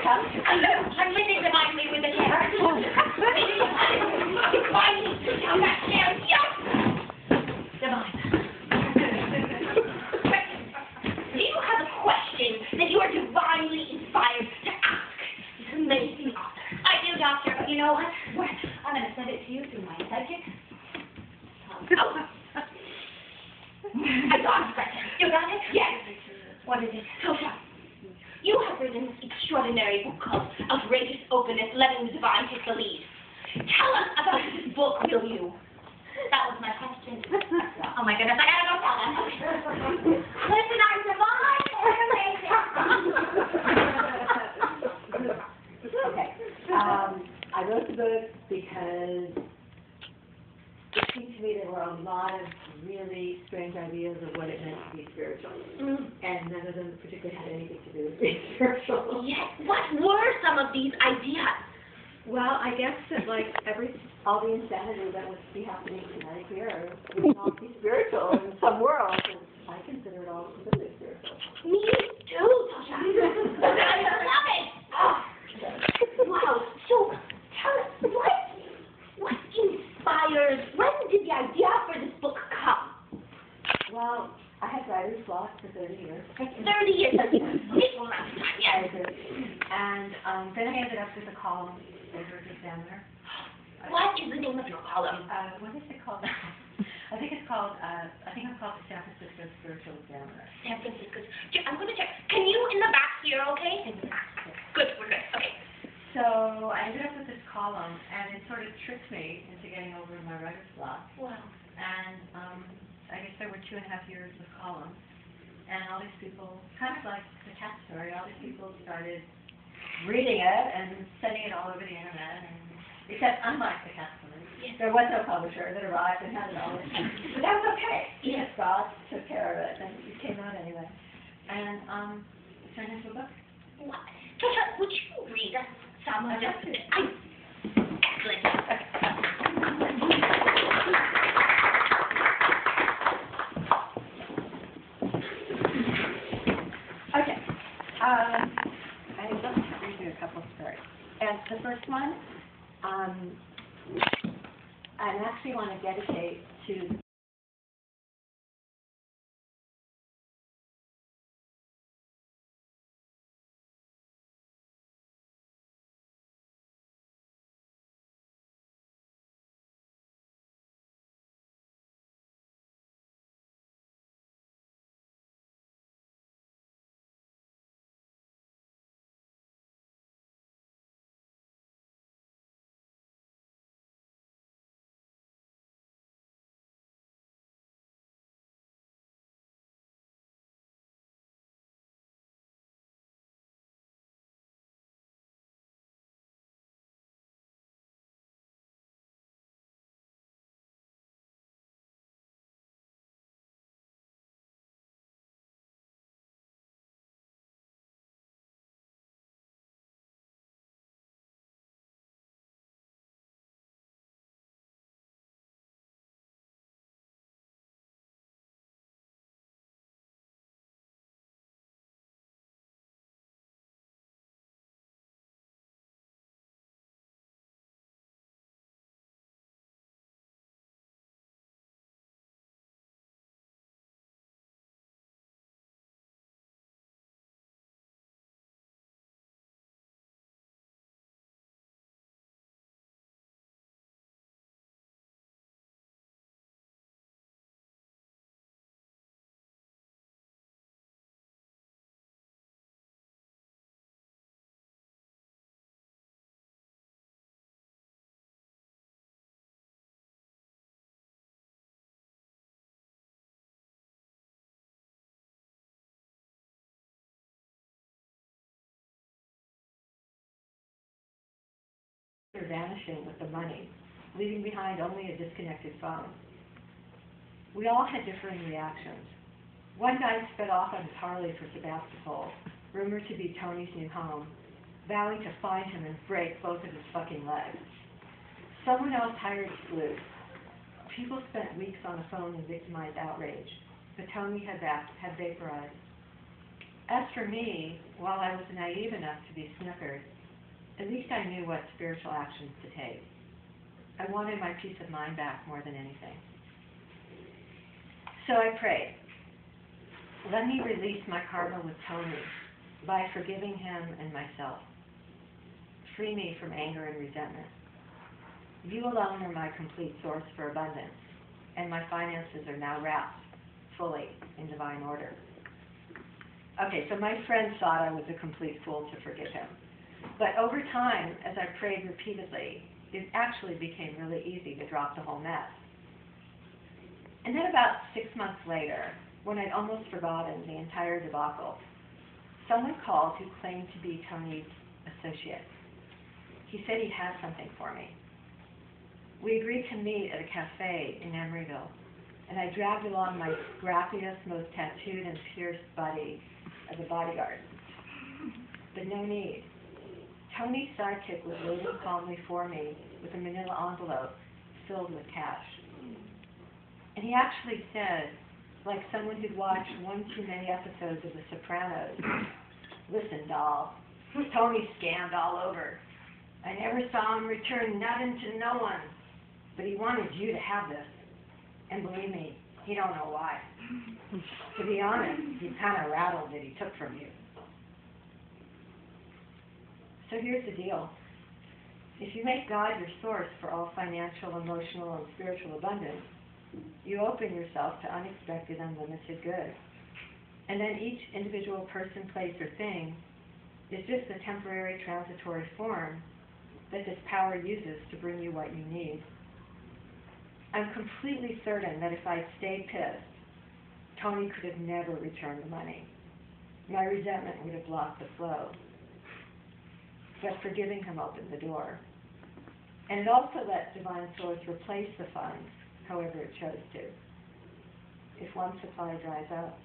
I'm living divinely with the cat. Divinely down that stairs. Divine. Do you have a question that you are divinely inspired to ask this amazing author? I do, Doctor, but you know what? I'm going to send it to you through my psychic. I got it. You got it? Yes. What is it? Tosha. You have written this extraordinary book called Outrageous Openness, Letting the Divine Take the Lead. Tell us about this book, will you? That was my question. Oh my goodness, I gotta go tell them. Listen, I'm divine. Okay. I wrote the book because it seemed to me there were a lot of really strange ideas of what it meant to be spiritual. And none of them particularly had anything to do with being spiritual. Yes. What were some of these ideas? Well, I guess that like all the insanity that would be happening tonight here would not be spiritual in some worlds, and I consider it all completely spiritual. Me too, Tosha. I love it. Wow. So tell us what inspired? When did the idea for this book come? Well, I had writer's block for 30 years. 30 years. Equal amount of time, yes. And then I ended up with a column over at the Examiner. What is the name of your column? What is it called? I think I'm called the San Francisco Spiritual Examiner. San Francisco. I'm going to check. Can you in the back here, okay? Good, we're good. Okay. So I ended up with this column, and it sort of tricked me into getting over my writer's block. Wow. And I guess there were 2.5 years of columns, and all these people, kind of like the cat story, all these people started reading it and sending it all over the internet. And except unlike the cat story, there was no publisher that arrived and had it all. But that was okay. Yes, God took care of it, and it came out anyway. And it turned into a book. What? Tosha, would you read us some of this? Excellent. Okay. I would love to read you a couple of stories. And the first one, I actually want to dedicate to vanishing with the money, leaving behind only a disconnected phone. We all had differing reactions. One guy sped off on his Harley for Sebastopol, rumored to be Tony's new home, vowing to find him and break both of his fucking legs. Someone else hired a sleuth. People spent weeks on the phone in victimized outrage, but Tony had vaporized. As for me, while I was naive enough to be snookered, at least I knew what spiritual actions to take. I wanted my peace of mind back more than anything. So I prayed, let me release my karma with Tony by forgiving him and myself. Free me from anger and resentment. You alone are my complete source for abundance, and my finances are now wrapped fully in divine order. Okay, so my friend thought I was a complete fool to forgive him. But over time, as I prayed repeatedly, it actually became really easy to drop the whole mess. And then about 6 months later, when I'd almost forgotten the entire debacle, someone called who claimed to be Tony's associate. He said he had something for me. We agreed to meet at a cafe in Emeryville, and I dragged along my scrappiest, most tattooed and pierced buddy as a bodyguard. But no need. Tony's sidekick was waiting calmly for me with a manila envelope filled with cash. And he actually said, like someone who'd watched one too many episodes of The Sopranos, listen, doll, Tony scammed all over. I never saw him return nothing to no one, but he wanted you to have this. And believe me, he don't know why. To be honest, he's kind of rattled that he took from you. So here's the deal. If you make God your source for all financial, emotional, and spiritual abundance, you open yourself to unexpected, unlimited good. And then each individual person, place, or thing is just a temporary, transitory form that this power uses to bring you what you need. I'm completely certain that if I'd stayed pissed, Tony could have never returned the money. My resentment would have blocked the flow. But forgiving him opened the door. And it also let Divine Source replace the funds however it chose to. If one supply dries up,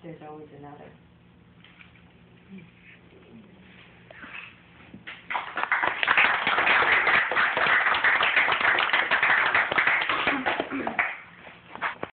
there's always another.